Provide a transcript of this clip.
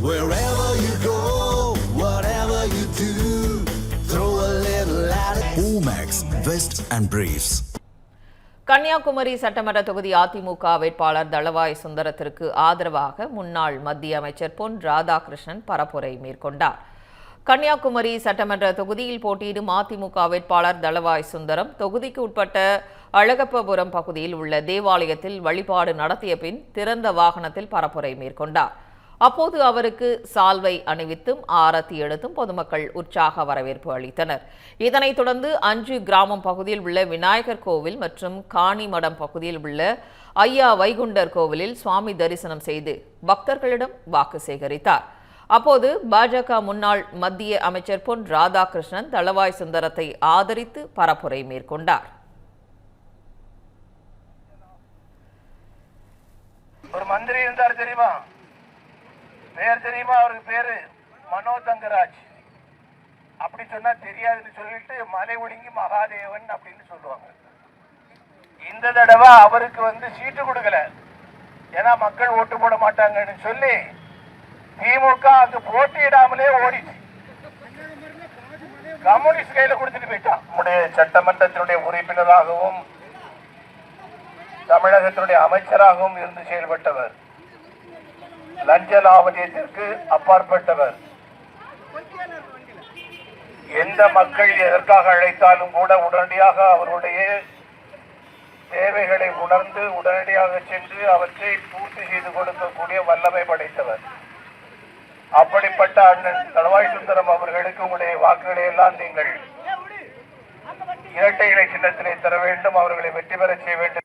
Wherever you go, whatever you do, throw a little at it. Omax, Vest and Briefs. Kanyakumari சட்டமன்ற தொகுதி அதிமுக வேட்பாளர் தளவாய் சுந்தரத்திற்கு ஆதரவாக முன்னாள் மத்திய அமைச்சர் பொன் ராதாகிருஷ்ணன் பரப்புரை மேற்கொண்டார். கன்னியாகுமரி சட்டமன்ற தொகுதியில் போட்டியிடும் அதிமுக வேட்பாளர் தளவாய் சுந்தரம் தொகுதிக்கு உட்பட்ட அழகப்பபுரம் பகுதியில் உள்ள தேவாலயத்தில் வழிபாடு நடத்திய பின் திறந்த வாகனத்தில் பரப்புரை மேற்கொண்டார். அப்போது அவருக்கு சால்வை அணிவித்தும் ஆரத்தி எடுத்தும் பொதுமக்கள் உற்சாக வரவேற்பு அளித்தனர். இதனைத் தொடர்ந்து 5 கிராமம் பகுதியில் உள்ள விநாயகர் கோவில் மற்றும் காணிமடம் பகுதியில் உள்ள ஐயா வைகுண்டர் கோவிலில் சுவாமி தரிசனம் செய்து பக்தர்களிடம் வாக்கு சேகரித்தார். அப்போது பாஜக முன்னாள் மத்திய அமைச்சர் பொன் ராதாகிருஷ்ணன் தளவாய் சுந்தரத்தை ஆதரித்து பரப்புரை மேற்கொண்டார். ஒரு மந்திரி இருந்தார் தெரியுமா? பேர் தெரியுமா? அவருக்கு பேரு மனோ தங்கராஜ். அப்படி சொன்னா தெரியாதுன்னு சொல்லிட்டு மலை ஒழுங்கி மகாதேவன் அப்படின்னு சொல்லுவாங்க. இந்த தடவை அவருக்கு சீட்டு கொடுக்கல, ஏன்னா மக்கள் ஓட்டு போட மாட்டாங்கன்னு சொல்லி திமுக அங்கு போட்டியிடாமலே ஓடிச்சு. கம்யூனிஸ்ட் கையில கொடுத்துட்டு போயிட்டான். நம்முடைய சட்டமன்றத்தினுடைய உறுப்பினராகவும் தமிழகத்தினுடைய அமைச்சராகவும் இருந்து செயல்பட்டவர், லஞ்ச லாவணியத்திற்கு அப்பாற்பட்டவர். எந்த மக்கள் எதற்காக அழைத்தாலும் கூட உடனடியாக அவருடைய தேவைகளை உணர்ந்து உடனடியாக சென்று அவற்றை பூர்த்தி செய்து கொடுக்கக்கூடிய வல்லமை படைத்தவர். அப்படிப்பட்ட அண்ணன் தளவாய் சுந்தரம் அவர்களுக்கு உங்களுடைய வாக்குகளை எல்லாம் நீங்கள் இரட்டை இலை சின்னத்திலே தர வேண்டும். அவர்களை வெற்றி பெற செய்ய வேண்டும்.